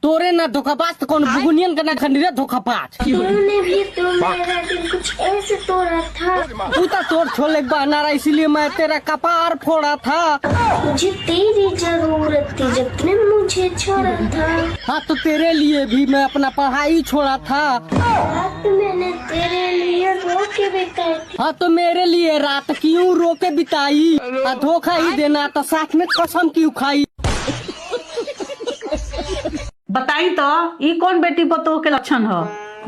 तोरे ना धोखाबाज तो कौन बुगुनियन का ना खंडीरे धोखाबाज। तूने भी तो मेरा दिल कुछ ऐसे तोड़ा था। तू तो तोड़ छोले बना रहा इसीलिए मैं तेरा कपार फोड़ा था। मुझे तेरी जरूरत थी जब तूने मुझे छोड़ा था। हाँ तो तेरे लिए भी मैं अपना पढ़ाई छोड़ा था। रात मैंने तेरे लिए रो के बिताई थी। हाँ तो मेरे लिए रात क्यों रो के बिताई। धोखा ही देना तो साथ में कसम क्यों खाई। बताई तो ई कौन बेटी बतो के लक्षण है।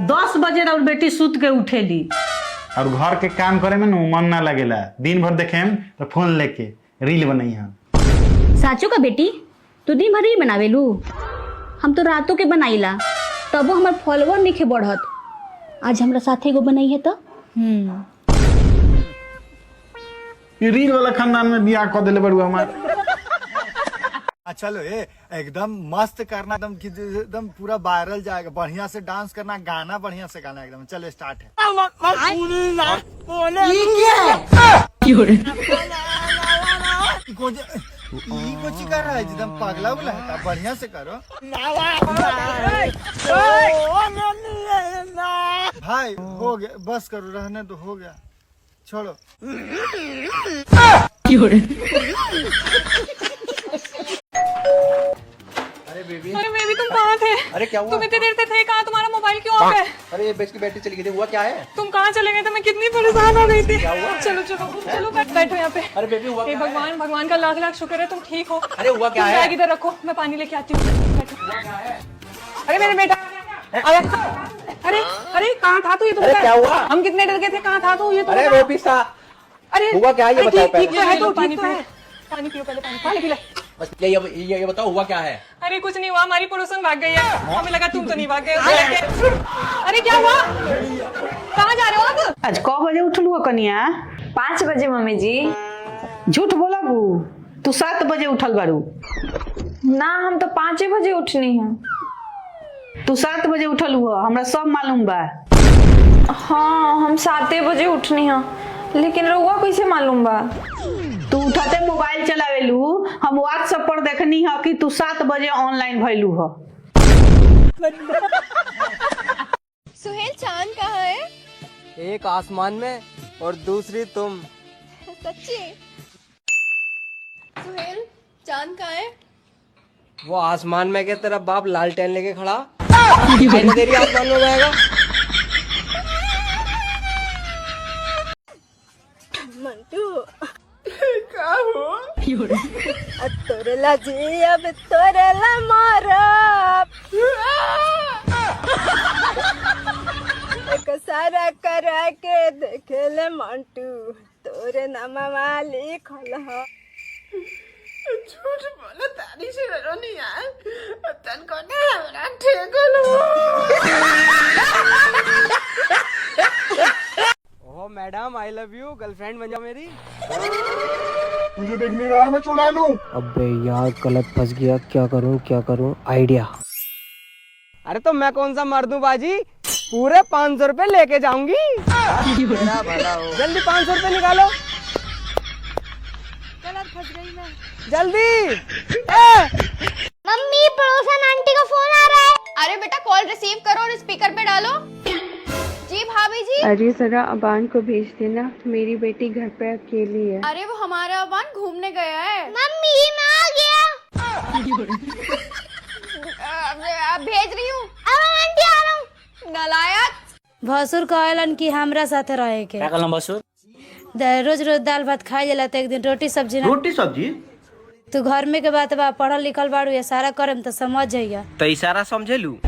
10 बजे और बेटी सुत के उठेली और घर के काम करे में मन ना लगेला। दिन भर देखे तो फोन लेके रील बनाई हम। साचो का बेटी तू दिन भर ही बनावेलू। हम तो रातों के बनाईला तबो हमार फॉलोवर नहीं बढ़त। आज हमरा साथे एगो बनाई है तो ये रील वाला खानदान में बियाह कर देले बड़ुआ हमार। चलो ये एकदम मस्त करना, एकदम पूरा वायरल जाएगा। बढ़िया से डांस करना, गाना बढ़िया से गाना एकदम। चलो स्टार्ट है। कुछ कर रहा है एकदम पगला उगला है। बढ़िया से करो भाई। हो गया बस करो, रहने दो, हो गया छोड़ो। अरे बेबी तुम कहाँ थे? अरे क्या हुआ? तुम इतनी देर से थे कहाँ? तुम्हारा मोबाइल क्यों ऑफ है? अरे ये बेच की बैटरी चली गई थी। हुआ क्या है? तुम कहाँ चले गए थे? मैं कितनी परेशान हो गई थी। क्या हुआ? चलो चलो चलो बैठो यहाँ पे। अरे बेबी हुआ हे क्या है? भगवान, भगवान का लाख लाख शुक्र है तुम ठीक हो। अरे हुआ क्या तुम है? बैग इधर रखो, मैं पानी लेके आती हूँ। बैठो। अरे मेरे बेटा, अरे अरे कहाँ था तू? ये अरे क्या हुआ? हम कितने डर गए थे। कहाँ था तू? ये तो अरे बता। बेबी सा अरे हुआ क्या है ये बताओ ठीक तो है। पहले। तो पानी पियो, पानी पियो पहले। पानी पी ले। बस ये बताओ हुआ क्या है? अरे कुछ नहीं हुआ, हमारी पड़ोसन भाग गई है। हमें लगा तुम तो नहीं भाग गए। अरे क्या हुआ? कहाँ जा रहे हो अब? आज कौ बजे उठलू कनिया? 5 बजे मम्मी जी। झूठ बोला बू, तू 7 बजे उठल बारू। ना हम तो 5 बजे उठनी हूँ। तू 7 बजे उठल हुआ, हमरा सब मालूम बा। हाँ हम 7 बजे उठनी हूँ, लेकिन रउआ कैसे मालूम बा? तू उठते मोबाइल चलावेलू, हम व्हाट्सएप पर देखनी है कि तू 7 बजे ऑनलाइन भइलू है। सुहेल चांद कहाँ है? एक आसमान में और दूसरी तुम। सच्ची? सुहेल चांद कहाँ है? वो आसमान में के तेरा बाप लालटेन लेके खड़ा आई तेरी आसमान में जाएगा। मंटू क्या हो? तोरेला जी अब तोरेला मारब। एक सारा करा के देखेले मंटू, तोरे नामा वाली खलह। झूठ बोलो तारी से रोनी यार। तन को ना हमरा ठेकल हो। Oh madam I love you, girlfriend बन जाओ मेरी। मुझे देख नहीं रहा, मैं चुड़ा लूं। अबे यार गलत फंस गया, क्या करूं आइडिया। अरे तो मैं कौन सा मर्दू बाजी, पूरे 500 रुपए लेके जाऊंगी। जल्दी 500 रुपए निकालो। गलत फंस गई मैं, जल्दी। मम्मी पड़ोसन आंटी का फोन आ रहा है। अरे बेटा कॉल रिसीव करो और स्पीकर पे डालो। जी भाभी जी। अरे जरा अबान को भेज देना, मेरी बेटी घर पे अकेली है। अरे वो हमारा अबान घूमने गया है। मम्मी मैं आ गया। अब भेज रही हूँ। अब आंटी आ रहा हूँ। नालायक। भसुर कहलन कि हमरा साथे रहे के। क्या कहला भसुर? रोज रोज दाल भात खाए जाला तो एक दिन रोटी सब्जी ना। रोटी सब्जी? तू घर में के बात बा, पढ़ल लिखल बाड़ू, ये सारा करम तो समझ जाइया। तो इशारा समझेलू।